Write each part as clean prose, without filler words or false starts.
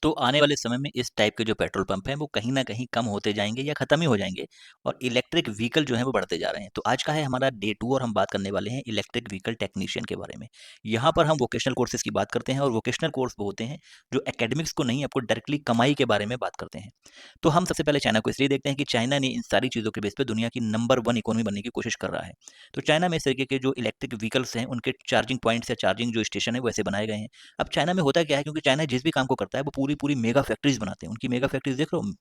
तो आने वाले समय में इस टाइप के जो पेट्रोल पंप हैं वो कहीं न कहीं कम होते जाएँगे या ख़त्म ही हो जाएँगे और इलेक्ट्रिक व्हीकल जो हैं वो बढ़ते जा रहे हैं। तो आज का है हमारा डे 2 और हम बात करने वाले हैं इलेक्ट्रिक व्हीकल टेक्नीशियन के बारे में। यहाँ पर हम वोकेशनल कोर्सेज़ की बात करते हैं और वोकेशनल कोर्स वो होते हैं जो एकेडमिक्स को नहीं आपको डायरेक्टली कमाई के बारे में बात करते हैं। तो हम सबसे पहले चाइना को इसलिए देखते हैं कि चाइना ने इन सारी चीज़ों के बेस पे दुनिया की नंबर 1 इकोनॉमी बनने की कोशिश कर रहा है। तो चाइना में इस तरीके के जो इलेक्ट्रिक व्हीकल्स हैं उनके चार्जिंग पॉइंट्स या चार्जिंग जो स्टेशन है वो ऐसे बनाए गए हैं। अब चाइना में होता क्या है, क्योंकि चाइना जिस भी काम को करता है वो पूरी-पूरी मेगा फैक्ट्रीज़ बनाते हैं। उनकी मेगा फैक्ट्रीज़ देख रहे हो,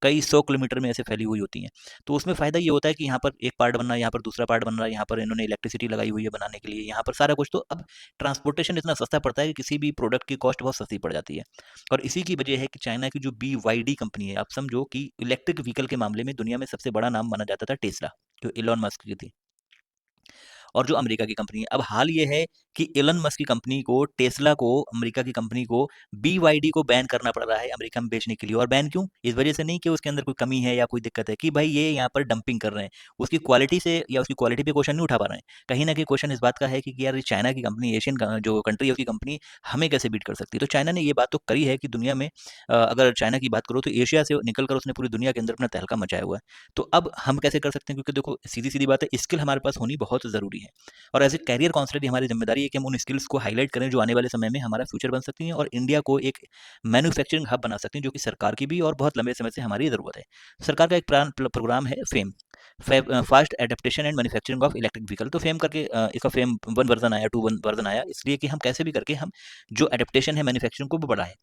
कई 100 किलोमीटर में ऐसे फैली हुई होती हैं। तो उसमें फ़ायदा ये होता है कि यहाँ पर एक पार्ट बन रहा है, यहाँ पर दूसरा पार्ट बन रहा है, यहाँ पर इन्होंने इलेक्ट्रिसिटी लगाई हुई है बनाने के लिए, यहाँ पर सारा कुछ। तो अब ट्रांसपोर्टेशन इतना सस्ता पड़ता है कि किसी भी प्रोडक्ट की कॉस्ट बहुत सस्ती पड़ जाती है। और इसी की वजह है कि चाइना की जो BYD कंपनी है, आप समझो कि इलेक्ट्रिक व्हीकल के मामले में दुनिया में सबसे बड़ा नाम माना जाता था टेस्ला, जो इलॉन मस्क की थी। और जो अमेरिका की कंपनी है। अब हाल ये है कि इलन मस्क की कंपनी को, टेस्ला को, अमेरिका की कंपनी को BYD को बैन करना पड़ रहा है अमेरिका में बेचने के लिए। और बैन क्यों? इस वजह से नहीं कि उसके अंदर कोई कमी है या कोई दिक्कत है, कि भाई ये यहाँ पर डंपिंग कर रहे हैं। उसकी क्वालिटी से या उसकी क्वालिटी पे क्वेश्चन नहीं उठा पा रहे हैं। कहीं न कहीं क्वेश्चन इस बात का है कि यार ये चाइना की कंपनी, एशियन जो कंट्री है उसकी कंपनी हमें कैसे बीट कर सकती है। तो चाइना ने ये बात तो करी है कि दुनिया में अगर चाइना की बात करो तो एशिया से निकल कर उसने पूरी दुनिया के अंदर अपना तहलका मचाया हुआ है। तो अब हम कैसे कर सकते हैं? क्योंकि देखो सीधी-सीधी बात है, स्किल हमारे पास होनी बहुत ज़रूरी है। और एज़ ए करियर काउंसलर ये हमारी ज़िम्मेदारी है कि हम उन स्किल्स को हाइलाइट करें जो आने वाले समय में हमारा फ्यूचर बन सकती हैं और इंडिया को एक मैन्युफैक्चरिंग हब बना सकती हैं, जो कि सरकार की भी और बहुत लंबे समय से हमारी ज़रूरत है। सरकार का एक प्रोग्राम है fame, fast adaptation and manufacturing of electric vehicle. तो फेम करके इसका फेम 1 वर्जन आया, 2 वर्जन आया, इसलिए कि हम कैसे भी करके हम जो एडेप्टेशन है मैन्युफैक्चरिंग को वो बढ़ाएँ।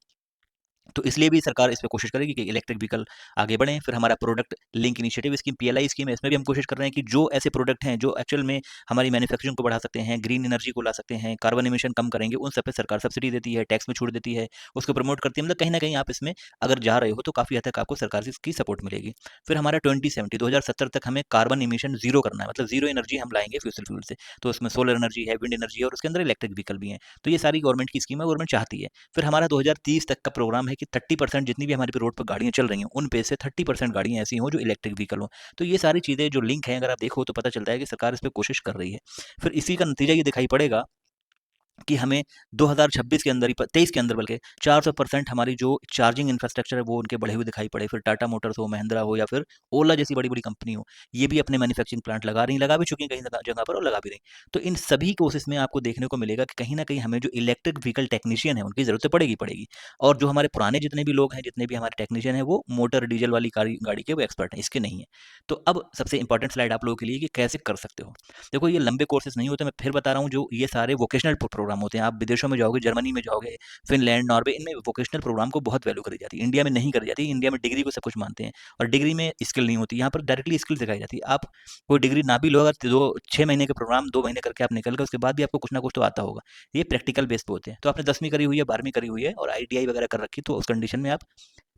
तो इसलिए भी सरकार इस पे कोशिश करेगी कि इलेक्ट्रिक व्हीकल आगे बढ़ें। फिर हमारा product link initiative scheme, PLI scheme है, इसमें भी हम कोशिश कर रहे हैं कि जो ऐसे प्रोडक्ट हैं जो एक्चुअल में हमारी मैन्युफैक्चरिंग को बढ़ा सकते हैं, ग्रीन एनर्जी को ला सकते हैं, कार्बन एमिशन कम करेंगे, उन सब पे सरकार सब्सिडी देती है, टैक्स में छूट देती है, उसको प्रमोट करती है। मतलब कहीं न कहीं आप इसमें अगर जा रहे हो तो काफ़ी हद तक आपको सरकार से इसकी सपोर्ट मिलेगी। फिर हमारा 2070 तक हमें कार्बन एमिशन ज़ीरो करना है, मतलब ज़ीरो एनर्जी हम लाएँगे फ्यूसल फ्यूल से। तो उसमें सोलर एनर्जी है, विंड एनर्जी है और उसके अंदर इलेक्ट्रिक व्हीकल भी हैं। तो ये सारी गवर्नमेंट की स्कीम है, गवर्नमेंट चाहती है। फिर हमारा 2030 तक का प्रोग्राम है कि 30% जितनी भी हमारे पे रोड पर गाड़ियाँ चल रही हैं, उन पे से 30% गाड़ियाँ ऐसी हों जो इलेक्ट्रिक व्हीकल हों। तो ये सारी चीज़ें जो लिंक हैं, अगर आप देखो तो पता चलता है कि सरकार इस पे कोशिश कर रही है। फिर इसी का नतीजा ये दिखाई पड़ेगा कि हमें 2026 के अंदर ही 23 के अंदर बल्कि 400% हमारी जो चार्जिंग इंफ्रास्ट्रक्चर है वो उनके बढ़े हुए दिखाई पड़े। फिर टाटा मोटर्स हो, महिंद्रा हो या फिर ओला जैसी बड़ी-बड़ी कंपनी हो, ये भी अपने मैन्युफैक्चरिंग प्लांट लगा रही हैं, लगा भी चुकी हैं कहीं जगह जगह पर और लगा भी रही हैं। तो इन सभी कोर्सेज़ में आपको देखने को मिलेगा कि कहीं न कहीं हमें जो इलेक्ट्रिक व्हीकल टेक्नीशियन है उनकी ज़रूरत तो पड़ेगी पड़ेगी। और जो हमारे पुराने जितने भी लोग हैं, जितने भी हमारे टेक्नीशियन हैं, वो मोटर डीज़ल वाली गाड़ी के वो एक्सपर्ट हैं, इसके नहीं हैं। तो अब सबसे इंपॉर्टेंट स्लाइड आप लोगों के लिए कि कैसे कर सकते हो। देखो ये लंबे कोर्सेज़ नहीं होते, मैं फिर बता रहा हूँ, जो ये सारे वोकेशनल प्रोग्राम होते हैं। आप विदेशों में जाओगे, जर्मनी में जाओगे, फ़िनलैंड, नॉर्वे, इनमें वोकेशनल प्रोग्राम को बहुत वैल्यू करी जाती है। इंडिया में नहीं करी जाती। इंडिया में डिग्री को सब कुछ मानते हैं और डिग्री में स्किल नहीं होती। यहाँ पर डायरेक्टली स्किल सिखाई जाती है। आप कोई डिग्री ना भी लो, अगर 6 महीने के प्रोग्राम 2 महीने करके आप निकल गए, उसके बाद भी आपको कुछ ना कुछ तो आता होगा। ये प्रैक्टिकल बेस पे होते हैं। तो आपने 10वीं करी हुई है, 12वीं करी हुई है और ITI वगैरह कर रखी है, तो उस कंडीशन में आप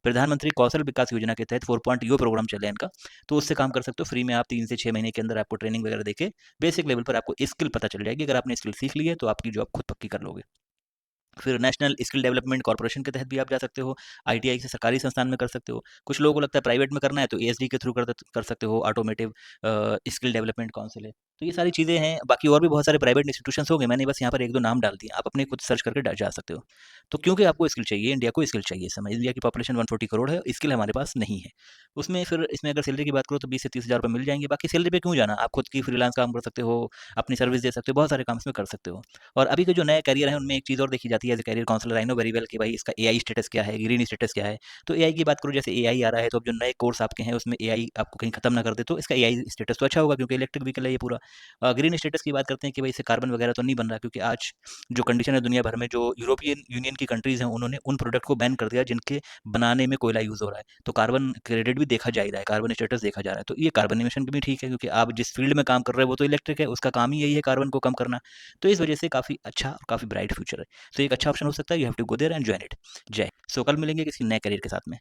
प्रधानमंत्री कौशल विकास योजना के तहत 4.0 प्रोग्राम चले हैं इनका, तो उससे काम कर सकते हो। फ्री में आप 3 से 6 महीने के अंदर आपको ट्रेनिंग वगैरह देके बेसिक लेवल पर आपको स्किल पता चल जाएगी। अगर आपने स्किल सीख ली है तो आपकी जॉब खुद पक्की कर लोगे। फिर नेशनल स्किल डेवलपमेंट कॉर्पोरेशन के तहत भी आप जा सकते हो। ITI से सरकारी संस्थान में कर सकते हो। कुछ लोगों को लगता है प्राइवेट में करना है तो ASD के थ्रू कर सकते हो। ऑटोमेटिव स्किल डेवलपमेंट काउंसिल है। तो ये सारी चीज़ें हैं। बाकी और भी बहुत सारे प्राइवेट इंस्टीट्यूशंस होंगे, मैंने बस यहाँ पर 1-2 नाम डाल दिए। आप अपने खुद सर्च करके जा सकते हो। तो क्योंकि आपको स्किल चाहिए, इंडिया को स्किल चाहिए इस समय। इंडिया की पॉपुलेशन 140 करोड़ है, स्किल हमारे पास नहीं है। उसमें फिर इसमें अगर सैलरी की बात करो तो 20 से 30 हज़ार रुपए मिल जाएँगे। बाकी सैलरी पे क्यों जाना? आप खुद की फ्रीलांस काम कर सकते हो, अपनी सर्विस दे सकते हो, बहुत सारे काम इसमें कर सकते हो। और अभी के जो नए करियर हैं उनमें एक चीज़ और देखी जाती है as a career counsellor, I know very well कि भाई इसका AI स्टेटस क्या है, ग्रीन स्टेटस क्या है। तो AI की बात करूँ, जैसे AI आ रहा है तो अब जो नए कोर्स आपके हैं उसमें AI आपको कहीं खत्म ना कर दे, तो इसका AI स्टेटस तो अच्छा होगा क्योंकि इलेक्ट्रिक व्हीकल है ये पूरा। ग्रीन स्टेटस की बात करते हैं कि भाई इससे कार्बन वगैरह तो नहीं बन रहा, क्योंकि आज जो कंडीशन है दुनिया भर में, जो यूरोपियन यूनियन की कंट्रीज़ हैं उन्होंने उन प्रोडक्ट को बैन कर दिया जिनके बनाने में कोयला यूज़ हो रहा है। तो कार्बन क्रेडिट भी देखा जा ही रहा है, कार्बन स्टेटस देखा जा रहा है। तो ये कार्बन इमिशन भी ठीक है, क्योंकि आप जिस फील्ड में काम कर रहे हो वो तो इलेक्ट्रिक है, उसका काम ही यही है कार्बन को कम करना। तो इस वजह से काफ़ी अच्छा और काफ़ी ब्राइट फ्यूचर है। तो एक अच्छा ऑप्शन हो सकता है, you have to go there and join it. जय। सो कल मिलेंगे किसी नए करियर के साथ में।